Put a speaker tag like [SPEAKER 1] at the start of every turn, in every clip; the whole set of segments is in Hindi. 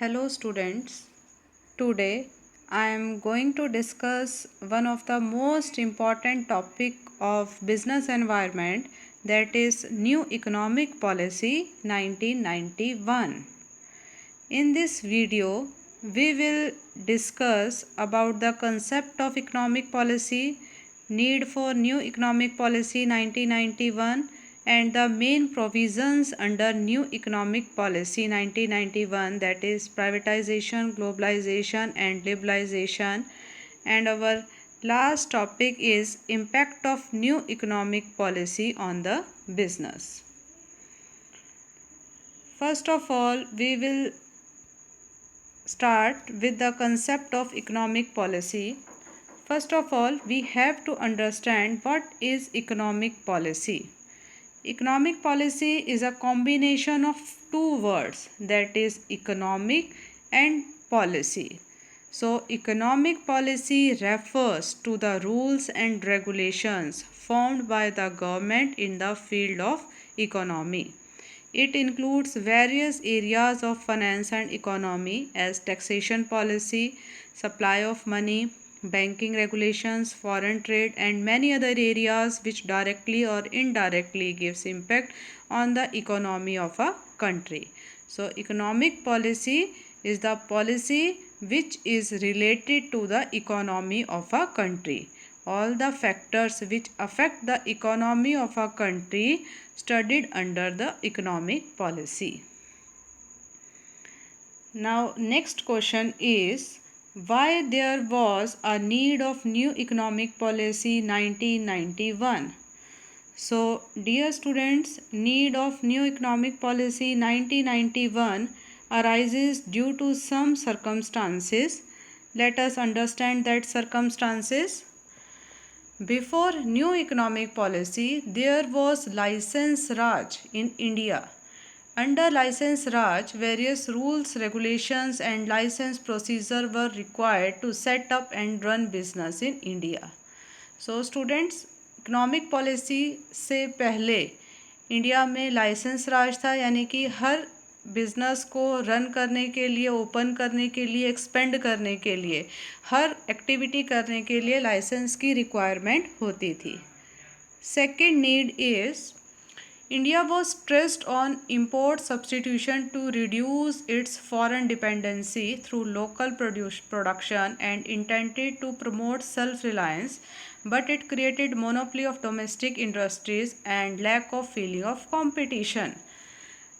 [SPEAKER 1] Hello students, today I am going to discuss one of the most important topic of business environment, that is New Economic Policy 1991. In this video, we will discuss about the concept of economic policy, need for new economic policy 1991, and the main provisions under new economic policy 1991, that is privatization, globalization and liberalization. And our last topic is impact of new economic policy on the business. First of all, we will start with the concept of economic policy. First of all, we have to understand what is economic policy. Economic policy is a combination of two words, that is economic and policy. So, economic policy refers to the rules and regulations formed by the government in the field of economy. It includes various areas of finance and economy as taxation policy, supply of money, banking regulations, foreign trade and many other areas which directly or indirectly gives impact on the economy of a country. So economic policy is the policy which is related to the economy of a country. All the factors which affect the economy of a country studied under the economic policy. Now next question is, why there was a need of new economic policy 1991? So dear students, need of new economic policy 1991 arises due to some circumstances. Let us understand that circumstances. Before new economic policy, there was license Raj in India. Under license Raj, various rules, regulations and license procedure were required to set up and run business in India. So students, economic policy से पहले इंडिया में लाइसेंस राज था, यानी कि हर बिज़नेस को रन करने के लिए, ओपन करने के लिए, एक्सपेंड करने के लिए, हर एक्टिविटी करने के लिए लाइसेंस की रिक्वायरमेंट होती थी. Second need is India was stressed on import substitution to reduce its foreign dependency through local production and intended to promote self-reliance, but it created monopoly of domestic industries and lack of feeling of competition.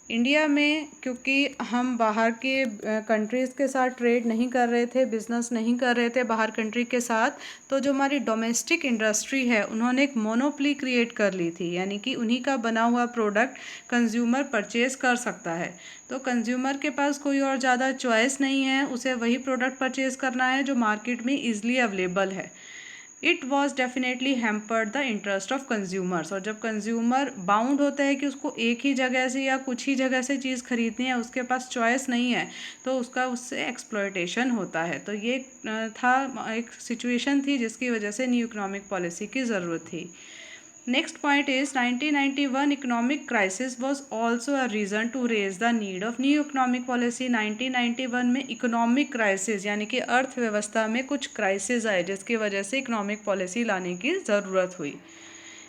[SPEAKER 1] India में क्योंकि हम बाहर के कंट्रीज़ के साथ ट्रेड नहीं कर रहे थे, बिज़नेस नहीं कर रहे थे बाहर कंट्री के साथ, तो जो हमारी डोमेस्टिक इंडस्ट्री है उन्होंने एक मोनोपोली क्रिएट कर ली थी, यानी कि उन्हीं का बना हुआ प्रोडक्ट कंज्यूमर परचेज़ कर सकता है. तो कंज्यूमर के पास कोई और ज़्यादा चॉइस नहीं है, उसे वही प्रोडक्ट परचेज़ करना है जो मार्केट में ईजिली अवेलेबल है. It was definitely hampered the interest of consumers. और जब कंज्यूमर बाउंड होता है कि उसको एक ही जगह से या कुछ ही जगह से चीज़ खरीदनी है, उसके पास चॉइस नहीं है, तो उसका उससे एक्सप्लॉयटेशन होता है. तो ये था, एक सिचुएशन थी जिसकी वजह से न्यू इकोनॉमिक पॉलिसी की ज़रूरत थी. Next point is 1991 economic crisis was also a reason to raise the need of new economic policy. 1991 में इकोनॉमिक क्राइसिस यानी कि अर्थव्यवस्था में कुछ क्राइसिस आए जिसकी वजह से इकोनॉमिक पॉलिसी लाने की ज़रूरत हुई.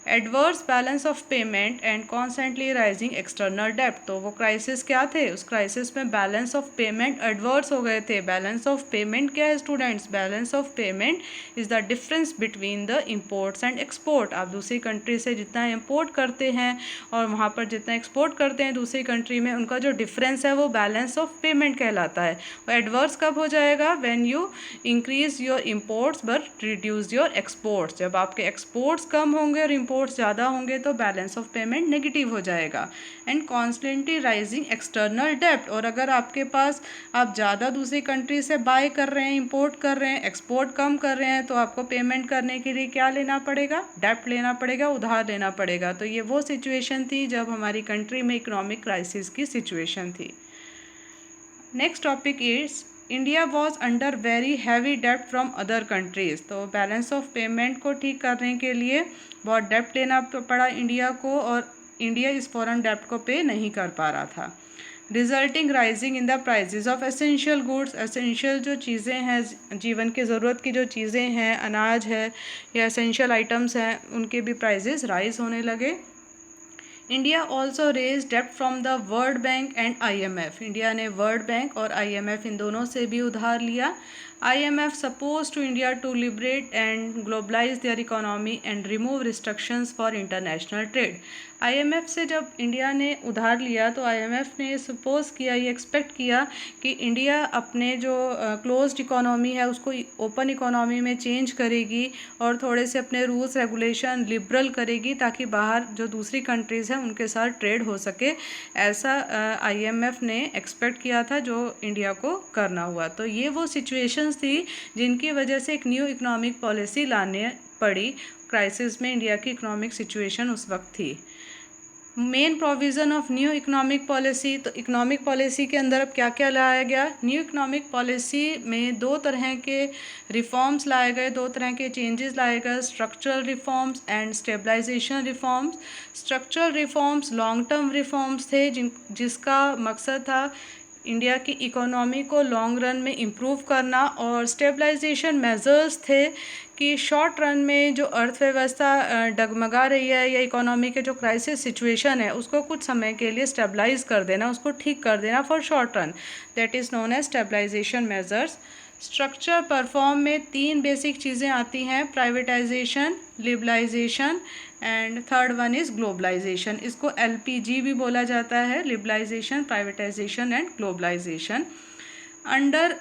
[SPEAKER 1] Adverse balance of payment and constantly rising external डेप्ट. तो वो क्राइसिस क्या थे? उस क्राइसिस में बैलेंस ऑफ पेमेंट एडवर्स हो गए थे. बैलेंस ऑफ पेमेंट क्या है students? Balance of payment is the difference between the imports and export. आप दूसरी कंट्री से जितना इम्पोर्ट करते हैं और वहाँ पर जितना एक्सपोर्ट करते हैं दूसरी कंट्री में, उनका जो डिफरेंस है वो बैलेंस ऑफ पेमेंट कहलाता है. और एडवर्स कब हो जाएगा? When you increase your imports but reduce your exports. जब आपके एक्सपोर्ट्स कम होंगे और इम्पोर्ट्स ज़्यादा होंगे तो बैलेंस ऑफ पेमेंट नेगेटिव हो जाएगा. एंड कॉन्स्टेंटली राइजिंग एक्सटर्नल डेप्ट. और अगर आपके पास आप ज़्यादा दूसरी कंट्री से बाय कर रहे हैं, इंपोर्ट कर रहे हैं, एक्सपोर्ट कम कर रहे हैं, तो आपको पेमेंट करने के लिए क्या लेना पड़ेगा? डेप्ट लेना पड़ेगा, उधार लेना पड़ेगा. तो ये वो सिचुएशन थी जब हमारी कंट्री में इकोनॉमिक क्राइसिस की सिचुएशन थी. Next topic is India was under very heavy डेप्ट फ्रॉम अदर कंट्रीज़. तो बैलेंस ऑफ पेमेंट को ठीक करने के लिए बहुत डेप्ट लेना पड़ा इंडिया को, और इंडिया इस फॉरेन डेप्ट को पे नहीं कर पा रहा था. Resulting rising in the prices of essential goods. Essential जो चीज़ें हैं, जीवन की ज़रूरत की जो चीज़ें हैं, अनाज है या एसेंशियल आइटम्स हैं, उनके भी प्राइजेज राइज होने लगे। इंडिया ऑल्सो रेज डेप्ट from the world bank and IMF। India ने वर्ल्ड बैंक और IMF इन दोनों से भी उधार लिया। IMF suppose to India to liberate and globalize their economy and remove restrictions for international trade. IMF से जब इंडिया ने उधार लिया तो IMF ने सपोज किया, ये एक्सपेक्ट किया कि इंडिया अपने जो क्लोज्ड इकोनॉमी है उसको ओपन इकोनॉमी में चेंज करेगी और थोड़े से अपने रूल्स रेगुलेशन लिबरल करेगी ताकि बाहर जो दूसरी कंट्रीज़ हैं उनके साथ ट्रेड हो सके। ऐसा IMF ने एक्सपेक्ट किया था, जो इंडिया को करना हुआ। तो ये वो सिचुएशंस थी जिनकी वजह से एक न्यू इकोनॉमिक पॉलिसी लाने पड़ी। क्राइसिस में इंडिया की इकोनॉमिक सिचुएशन उस वक्त थी। Main provision of new economic policy, तो इकोनॉमिक पॉलिसी के अंदर अब क्या क्या लाया गया। न्यू इकोनॉमिक पॉलिसी में दो तरह के रिफॉर्म्स लाए गए, दो तरह के चेंजेस लाए गए, structural reforms and stabilization reforms. Structural reforms long term reforms थे जिसका मकसद था इंडिया की इकोनॉमी को लॉन्ग रन में इम्प्रूव करना, और स्टेबलाइजेशन मेजर्स थे कि शॉर्ट रन में जो अर्थव्यवस्था डगमगा रही है या इकोनॉमी के जो क्राइसिस सिचुएशन है उसको कुछ समय के लिए स्टेबलाइज कर देना, उसको ठीक कर देना for short run, that is known as stabilization measures. Structure perform में तीन बेसिक चीज़ें आती हैं, privatization, liberalization and third one is globalization. इसको LPG भी बोला जाता है, liberalization, privatization and globalization. Under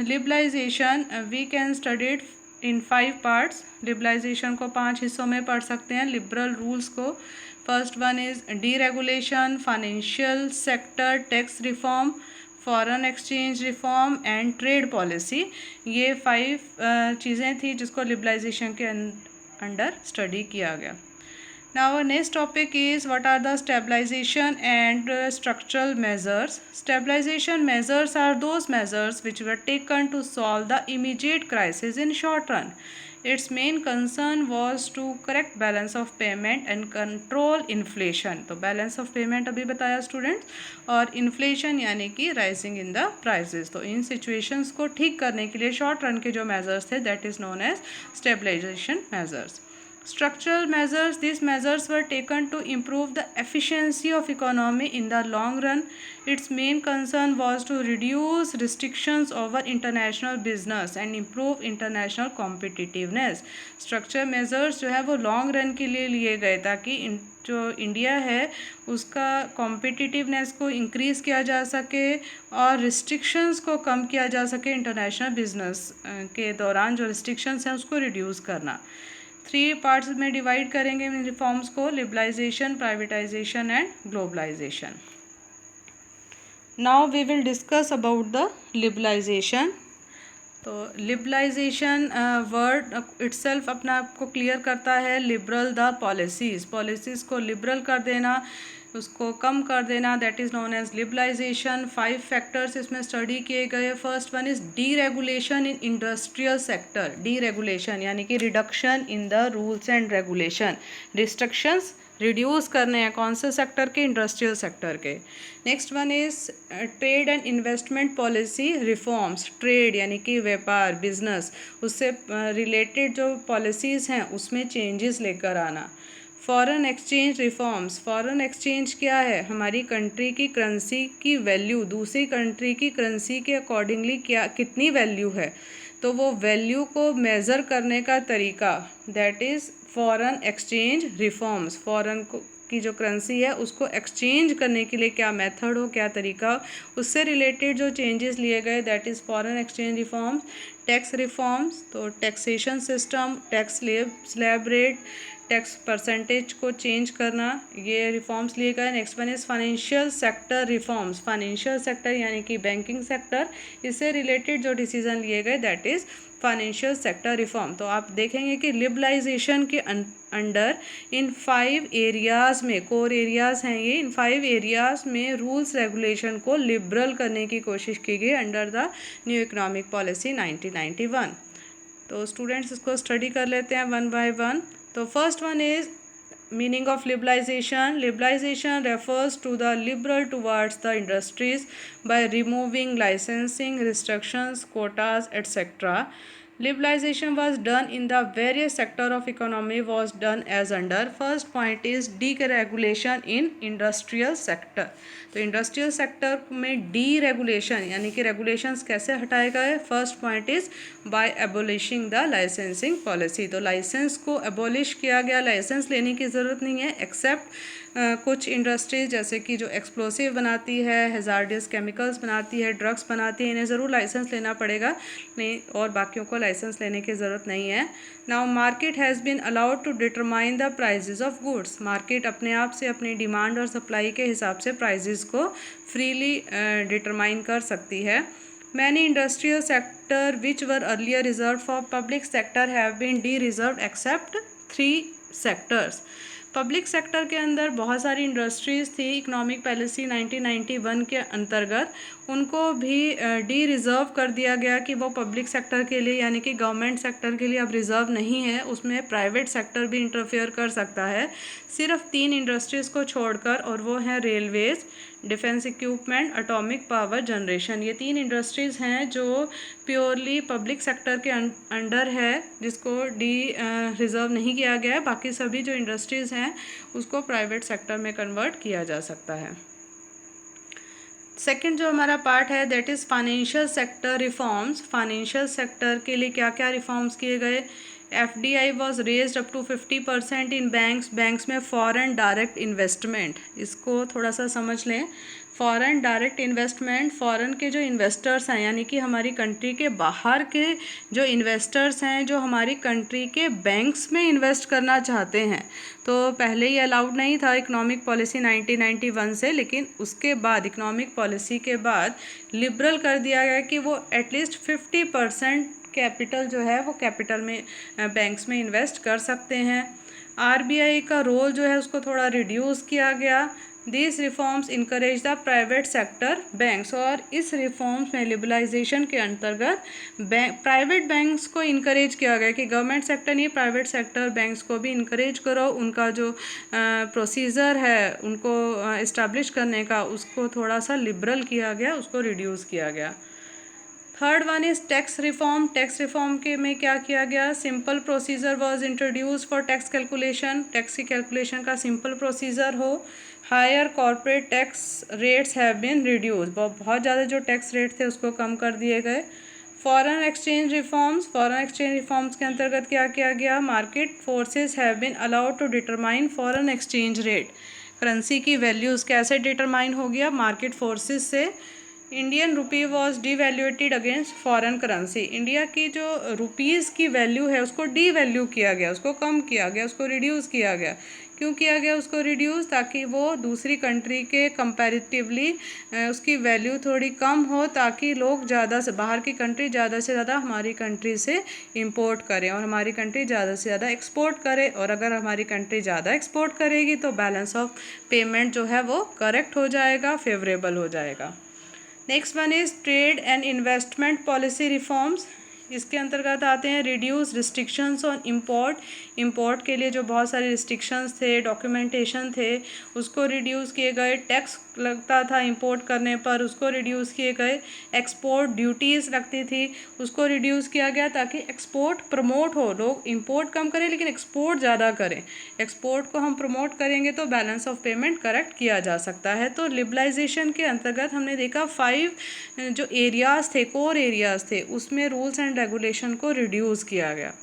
[SPEAKER 1] liberalization we can study it in 5 parts. Liberalization को 5 हिस्सों में पढ़ सकते हैं, लिबरल रूल्स को। First one is deregulation, financial sector tax reform, foreign exchange reform and trade policy. ये 5 चीज़ें थी जिसको लिबरलाइजेशन के अंडर स्टडी किया गया। Now our next topic is what are the stabilization and structural measures. Stabilization measures are those measures which were taken to solve the immediate crisis in short run. Its main concern was to correct balance of payment and control inflation. तो balance of payment अभी बताया students, और inflation यानी कि rising in the prices। तो इन situations को ठीक करने के लिए short run के जो measures थे that is known as stabilization measures. Structural measures, these measures were taken to improve the efficiency of economy in the long run. Its main concern was to reduce restrictions over international business and improve international competitiveness. Structural measures जो है वो long run के लिए लिए गए ताकि जो इंडिया है उसका कॉम्पिटिटिवनेस को इंक्रीज़ किया जा सके और रिस्ट्रिक्शंस को कम किया जा सके। इंटरनेशनल बिजनेस के दौरान जो रिस्ट्रिक्शंस हैं उसको रिड्यूस करना। 3 पार्ट्स में डिवाइड करेंगे इन रिफॉर्म्स को, liberalization, privatization and globalization. Now we will discuss about the liberalization. तो लिबरलाइजेशन वर्ड इटसेल्फ अपना आपको क्लियर करता है, लिबरल द पॉलिसीज़ को लिबरल कर देना, उसको कम कर देना, that is known as liberalization. 5 factors इसमें स्टडी किए गए। First one is deregulation in industrial sector. Deregulation यानी कि reduction in the rules and regulation, restrictions reduce करने हैं कौन से सेक्टर के, इंडस्ट्रियल सेक्टर के। Next one is trade and investment policy reforms. Trade यानी कि व्यापार, बिजनेस, उससे रिलेटेड जो पॉलिसीज़ हैं उसमें चेंजेस लेकर आना। Foreign exchange reforms. Foreign exchange क्या है, हमारी कंट्री की करेंसी की वैल्यू दूसरी कंट्री की करेंसी के अकॉर्डिंगली क्या कितनी वैल्यू है, तो वो वैल्यू को मेज़र करने का तरीका, that is foreign exchange reforms. Foreign की जो करेंसी है उसको एक्सचेंज करने के लिए क्या मेथड हो, क्या तरीका, उससे रिलेटेड जो चेंजेस लिए गए that is foreign exchange reforms. Tax reforms, तो taxation system, tax slab rate, tax percentage को चेंज करना, ये रिफॉर्म्स लिए गए। Next one is financial sector reforms. Financial sector यानी कि बैंकिंग सेक्टर, इससे रिलेटेड जो डिसीजन लिए गए that is financial sector reform. तो आप देखेंगे कि लिबरलाइजेशन के अंडर इन 5 एरियाज़ में, कोर एरियाज़ हैं ये, इन 5 एरियाज़ में रूल्स रेगुलेशन को लिबरल करने की कोशिश की गई under the new economic policy 1991। तो स्टूडेंट्स इसको स्टडी कर लेते हैं वन बाय वन। तो first one is meaning of liberalization. Liberalization refers to the liberal towards the industries by removing licensing restrictions, quotas, etc. Liberalization was done in the various sector of economy was done as under. First point is deregulation in industrial sector. तो इंडस्ट्रियल सेक्टर में डीरेगुलेशन यानी कि रेगुलेशंस कैसे हटाए गए. First point is by abolishing the licensing policy. तो लाइसेंस को एबोलिश किया गया, लाइसेंस लेने की ज़रूरत नहीं है एक्सेप्ट कुछ इंडस्ट्रीज जैसे कि जो एक्सप्लोसिव बनाती है, हैजार्डियस केमिकल्स बनाती है, ड्रग्स बनाती है, इन्हें ज़रूर लाइसेंस लेना पड़ेगा नहीं, और बाकियों को लाइसेंस लेने की ज़रूरत नहीं है. Now market has been allowed to determine the prices of goods. Market अपने आप से अपनी डिमांड और सप्लाई के हिसाब से प्राइजेज को फ्रीली डिटरमाइन कर सकती है. Many industrial sector which were earlier reserved for public sector have been de-reserved except 3 sectors. Public sector के अंदर बहुत सारी इंडस्ट्रीज़ थी इकोनॉमिक पॉलिसी 1991 के अंतर्गत, उनको भी डी रिज़र्व कर दिया गया कि वो पब्लिक सेक्टर के लिए यानी कि गवर्नमेंट सेक्टर के लिए अब रिज़र्व नहीं है, उसमें प्राइवेट सेक्टर भी इंटरफेयर कर सकता है. सिर्फ 3 इंडस्ट्रीज़ को छोड़कर, और वो हैं Railways, defence equipment, atomic power generation. ये 3 इंडस्ट्रीज़ हैं जो प्योरली पब्लिक सेक्टर के अंडर है, जिसको डी रिज़र्व नहीं किया गया है. बाकी सभी जो इंडस्ट्रीज़ हैं उसको प्राइवेट सेक्टर में कन्वर्ट किया जा सकता है. सेकेंड जो हमारा पार्ट है that is financial sector reforms. Financial sector के लिए क्या क्या रिफॉर्म्स किए गए. FDI was raised up to 50% in banks. Banks में फॉरेन डायरेक्ट इन्वेस्टमेंट, इसको थोड़ा सा समझ लें. फॉरेन डायरेक्ट इन्वेस्टमेंट, फॉरेन के जो इन्वेस्टर्स हैं यानी कि हमारी कंट्री के बाहर के जो इन्वेस्टर्स हैं जो हमारी कंट्री के बैंक्स में इन्वेस्ट करना चाहते हैं, तो पहले ही अलाउड नहीं था इकोनॉमिक पॉलिसी 1991 से, लेकिन उसके बाद इकोनॉमिक पॉलिसी के बाद लिबरल कर दिया गया कि वो एटलीस्ट 50% कैपिटल जो है वो कैपिटल में बैंक्स में इन्वेस्ट कर सकते हैं. RBI का रोल जो है उसको थोड़ा रिड्यूस किया गया. This reforms encourage the private sector banks. और इस रिफॉर्म्स में लिबरलाइजेशन के अंतर्गत प्राइवेट बैंक्स को इनकरेज किया गया कि गवर्नमेंट सेक्टर नहीं, प्राइवेट सेक्टर बैंक्स को भी इनकरेज करो. उनका जो प्रोसीजर है उनको इस्टेब्लिश करने का, उसको थोड़ा सा लिबरल किया गया, उसको रिड्यूस किया गया. Third one is tax reform. Tax reform के में क्या किया गया. Simple procedure was introduce for tax calculation. Tax की कैलकुलेशन का सिंपल प्रोसीजर हो. Higher corporate tax rates have been reduce. बहुत ज़्यादा जो टैक्स रेट थे उसको कम कर दिए गए. Foreign exchange reforms. Foreign exchange reforms के अंतर्गत क्या किया गया. Market forces have been allowed to determine foreign exchange rate. Currency की वैल्यूज़ कैसे डिटरमाइन हो गया. मार्केट फोर्सेस से. Indian rupee was devaluated against foreign currency. India की जो रुपीज़ की वैल्यू है उसको डी वैल्यू किया गया, उसको कम किया गया, उसको रिड्यूस किया गया. क्यों किया गया उसको रिड्यूस. ताकि वो दूसरी कंट्री के कंपैरेटिवली उसकी वैल्यू थोड़ी कम हो, ताकि लोग ज़्यादा से बाहर की कंट्री ज़्यादा से ज़्यादा हमारी कंट्री से इंपोर्ट करें और हमारी कंट्री ज़्यादा से ज़्यादा एक्सपोर्ट करे. और अगर हमारी कंट्री ज़्यादा एक्सपोर्ट करेगी तो बैलेंस ऑफ पेमेंट जो है वो करेक्ट हो जाएगा, फेवरेबल हो जाएगा. Next one is trade and investment policy reforms. इसके अंतर्गत आते हैं reduce restrictions on import. Import के लिए जो बहुत सारे रिस्ट्रिक्शंस थे, डॉक्यूमेंटेशन थे, उसको रिड्यूस किए गए. टैक्स लगता था इंपोर्ट करने पर, उसको रिड्यूस किए गए. एक्सपोर्ट ड्यूटीज़ लगती थी, उसको रिड्यूस किया गया ताकि एक्सपोर्ट प्रमोट हो. लोग इंपोर्ट कम करें लेकिन एक्सपोर्ट ज़्यादा करें. एक्सपोर्ट को हम प्रमोट करेंगे तो बैलेंस ऑफ पेमेंट करेक्ट किया जा सकता है. तो लिबरलाइजेशन के अंतर्गत हमने देखा 5 जो एरियाज़ थे, कोर एरियाज़ थे, उसमें रूल्स एंड रेगुलेशन को रिड्यूस किया गया.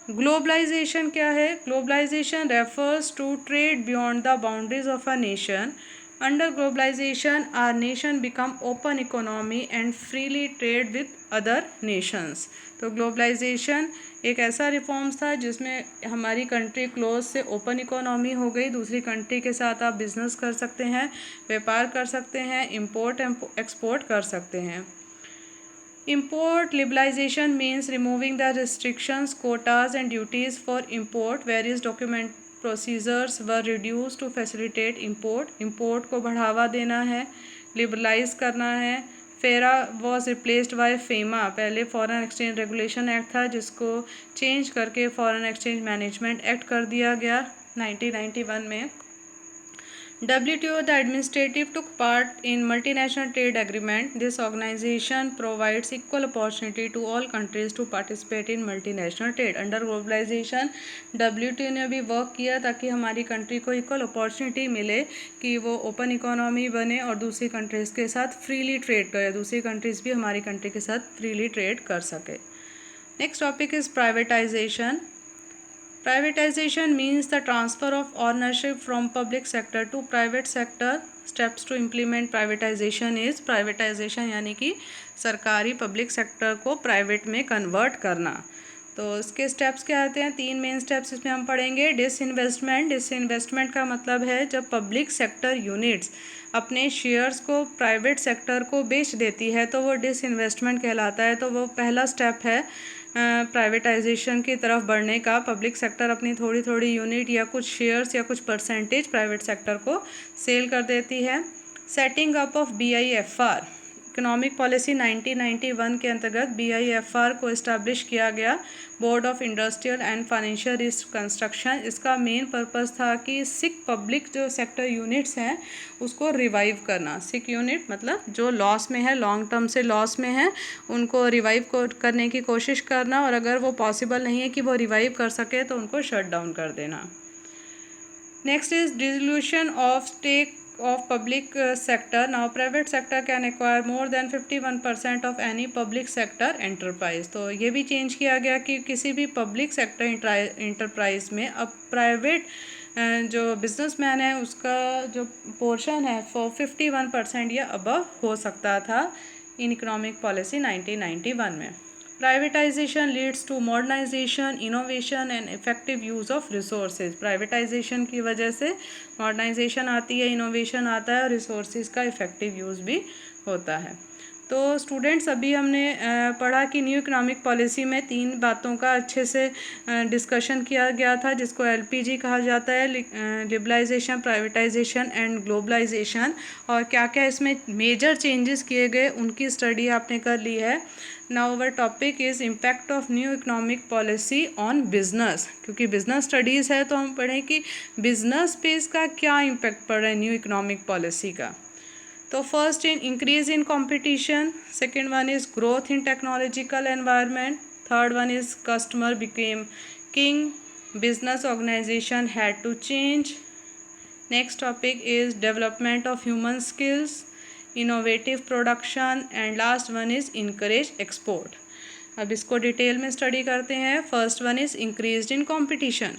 [SPEAKER 1] ग्लोबलाइजेशन क्या है. Globalization refers to trade beyond the boundaries of a nation. Under globalization our nation become open economy and freely trade with other nations. तो ग्लोबलाइजेशन एक ऐसा रिफॉर्म्स था जिसमें हमारी कंट्री क्लोज से ओपन इकोनॉमी हो गई. दूसरी कंट्री के साथ आप बिजनेस कर सकते हैं, व्यापार कर सकते हैं, इंपोर्ट एक्सपोर्ट कर सकते हैं. Import liberalization means removing the restrictions, quotas and duties for import. Various document procedures were reduced to facilitate import. Import को बढ़ावा देना है, liberalize करना है. फेरा वॉज रिप्लेस्ड बाय फेमा. पहले फॉरेन एक्सचेंज रेगुलेशन एक्ट था जिसको चेंज करके फॉरेन एक्सचेंज मैनेजमेंट एक्ट कर दिया गया. 1991 में। WTO, the administrative, took part in multinational trade agreement. This organization provides equal opportunity to all countries to participate in multinational trade. Under globalization, WTO ने भी वर्क किया ताकि हमारी कंट्री को इक्वल अपॉर्चुनिटी मिले कि वो ओपन इकोनॉमी बने और दूसरी कंट्रीज़ के साथ फ्रीली ट्रेड करे, दूसरी कंट्रीज़ भी हमारी कंट्री के साथ फ्रीली ट्रेड कर सके। Next topic is privatisation. Privatization means the transfer of ownership from public sector to private sector. Steps to implement privatization is privatization यानी कि सरकारी पब्लिक सेक्टर को प्राइवेट में कन्वर्ट करना। तो इसके स्टेप्स क्या आते हैं? 3 मेन स्टेप्स इसमें हम पढ़ेंगे। डिसइन्वेस्टमेंट। डिसइन्वेस्टमेंट का मतलब है जब पब्लिक सेक्टर यूनिट्स अपने शेयर्स को प्राइवेट सेक्टर को बेच देती है तो वो डिसइन्वेस्टमेंट कहलाता है। तो वो पहला स्टेप है प्राइवेटाइजेशन की तरफ बढ़ने का। पब्लिक सेक्टर अपनी थोड़ी थोड़ी यूनिट या कुछ शेयर्स या कुछ परसेंटेज प्राइवेट सेक्टर को सेल कर देती है। Setting up of BIFR, economic policy 1991 के अंतर्गत BIFR को इस्टेब्लिश किया गया, board of industrial and financial reconstruction. इसका मेन पर्पस था कि सिक पब्लिक जो सेक्टर यूनिट्स हैं उसको रिवाइव करना। सिक यूनिट मतलब जो लॉस में है, लॉन्ग टर्म से लॉस में है, उनको रिवाइव करने की कोशिश करना, और अगर वो पॉसिबल नहीं है कि वो रिवाइव कर सके तो उनको शट डाउन कर देना। Next is dissolution of stake of public sector. Now private sector can acquire more than 51% of any public sector enterprise. तो ये भी चेंज किया गया कि किसी भी पब्लिक सेक्टर इंटरप्राइज में अब प्राइवेट जो बिजनेसमैन है उसका जो पोर्शन है वो 51% या अबव हो सकता था इन इकोनॉमिक पॉलिसी 1991 में। Privatization leads to modernization, innovation and effective use of resources. Privatization की वजह से मॉडर्नाइजेशन आती है, इनोवेशन आता है और रिसोर्सेज का इफेक्टिव यूज़ भी होता है। तो स्टूडेंट्स अभी हमने पढ़ा कि न्यू इकोनॉमिक पॉलिसी में 3 बातों का अच्छे से डिस्कशन किया गया था जिसको LPG कहा जाता है, लिबरलाइजेशन, प्राइवेटाइजेशन एंड ग्लोबलाइजेशन, और क्या क्या इसमें मेजर चेंजेस किए गए उनकी स्टडी आपने कर ली है। Now our topic is impact of new economic policy on business. क्योंकि बिजनेस स्टडीज़ है तो हम पढ़ें कि बिजनेस पे इसका क्या इम्पैक्ट पड़ रहा है न्यू इकोनॉमिक पॉलिसी का। तो first in increase in competition, second one is growth in technological environment, third one is customer became king, business organization had to change. Next topic is development of human skills, innovative production, and last one is encourage export. अब इसको डिटेल में स्टडी करते हैं। First one is increase in competition.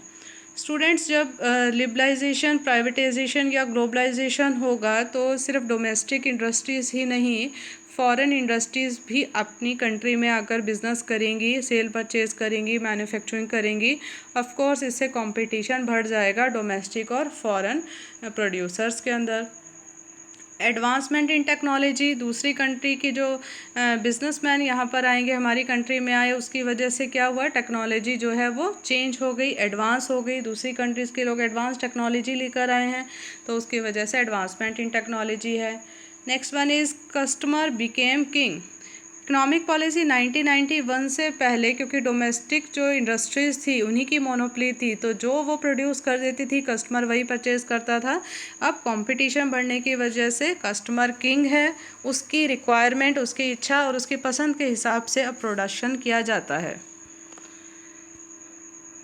[SPEAKER 1] Students जब लिबरलाइजेशन, प्राइवेटाइजेशन या ग्लोबलाइजेशन होगा तो सिर्फ डोमेस्टिक इंडस्ट्रीज़ ही नहीं, फॉरेन इंडस्ट्रीज़ भी अपनी कंट्री में आकर बिजनेस करेंगी, सेल परचेज करेंगी, मैन्युफैक्चरिंग करेंगी। ऑफ कोर्स इससे कंपटीशन बढ़ जाएगा डोमेस्टिक और फॉरेन प्रोड्यूसर्स के अंदर। एडवांसमेंट इन टेक्नोलॉजी, दूसरी कंट्री की जो बिजनेसमैन यहाँ पर आएंगे, हमारी कंट्री में आए, उसकी वजह से क्या हुआ, टेक्नोलॉजी जो है वो चेंज हो गई, एडवांस हो गई। दूसरी कंट्रीज़ के लोग एडवांस टेक्नोलॉजी लेकर आए हैं तो उसकी वजह से एडवांसमेंट इन टेक्नोलॉजी है। Next one is customer became king. Economic policy 1991 से पहले क्योंकि डोमेस्टिक जो इंडस्ट्रीज़ थी उन्हीं की मोनोपोली थी, तो जो वो प्रोड्यूस कर देती थी कस्टमर वही परचेज़ करता था। अब कंपटीशन बढ़ने की वजह से कस्टमर किंग है, उसकी रिक्वायरमेंट, उसकी इच्छा और उसकी पसंद के हिसाब से अब प्रोडक्शन किया जाता है।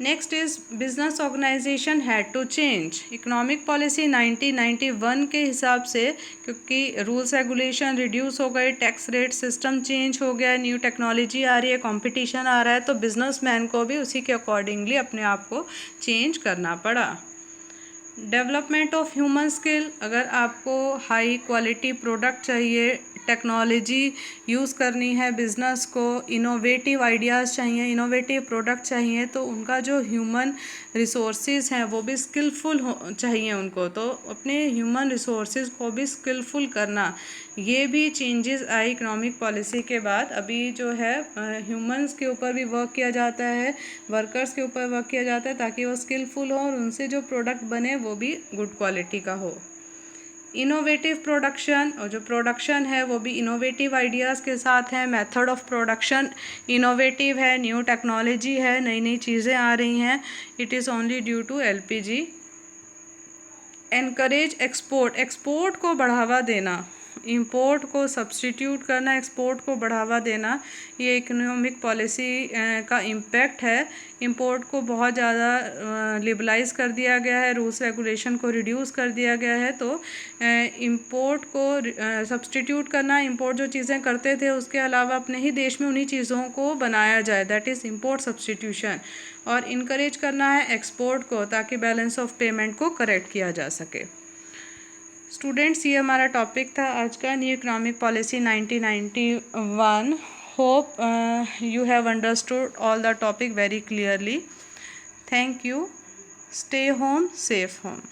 [SPEAKER 1] Next is business organization had to change. Economic policy 1991 के हिसाब से क्योंकि रूल्स रेगुलेशन रिड्यूस हो गए, टैक्स रेट सिस्टम चेंज हो गया, न्यू टेक्नोलॉजी आ रही है, कंपटीशन आ रहा है, तो बिजनेसमैन को भी उसी के अकॉर्डिंगली अपने आप को चेंज करना पड़ा। डेवलपमेंट ऑफ ह्यूमन स्किल, अगर आपको हाई क्वालिटी प्रोडक्ट चाहिए, टेक्नोलॉजी यूज़ करनी है बिज़नेस को, इनोवेटिव आइडियाज़ चाहिए, इनोवेटिव प्रोडक्ट चाहिए, तो उनका जो ह्यूमन रिसोर्सेज हैं वो भी स्किलफुल चाहिए उनको, तो अपने ह्यूमन रिसोर्सेज को भी स्किलफुल करना, ये भी चेंजेस आई इकोनॉमिक पॉलिसी के बाद। अभी जो है ह्यूमंस के ऊपर भी वर्क किया जाता है, वर्कर्स के ऊपर वर्क किया जाता है ताकि वो स्किलफुल हो और उनसे जो प्रोडक्ट बने वो भी गुड क्वालिटी का हो। इनोवेटिव प्रोडक्शन, और जो प्रोडक्शन है वो भी इनोवेटिव आइडियाज़ के साथ है, मेथड ऑफ प्रोडक्शन इनोवेटिव है, न्यू टेक्नोलॉजी है, नई नई चीज़ें आ रही हैं। It is only due to LPG encourage export, export को बढ़ावा देना, इंपोर्ट को सब्स्टिट्यूट करना, एक्सपोर्ट को बढ़ावा देना, ये इकोनॉमिक पॉलिसी का इम्पैक्ट है। इंपोर्ट को बहुत ज़्यादा लिबरलाइज कर दिया गया है, रूल्स रेगुलेशन को रिड्यूस कर दिया गया है। तो इंपोर्ट को सब्स्टिट्यूट करना, इंपोर्ट जो चीज़ें करते थे उसके अलावा अपने ही देश में उन्हीं चीज़ों को बनाया जाए, दैट इज़ इंपोर्ट सब्स्टिट्यूशन। और इनकरेज करना है एक्सपोर्ट को, ताकि बैलेंस ऑफ पेमेंट को करेक्ट किया जा सके। स्टूडेंट्स, ये हमारा टॉपिक था आज का, new economic policy 1991। Hope you have understood all the topic very clearly. Thank you. Stay home, safe home.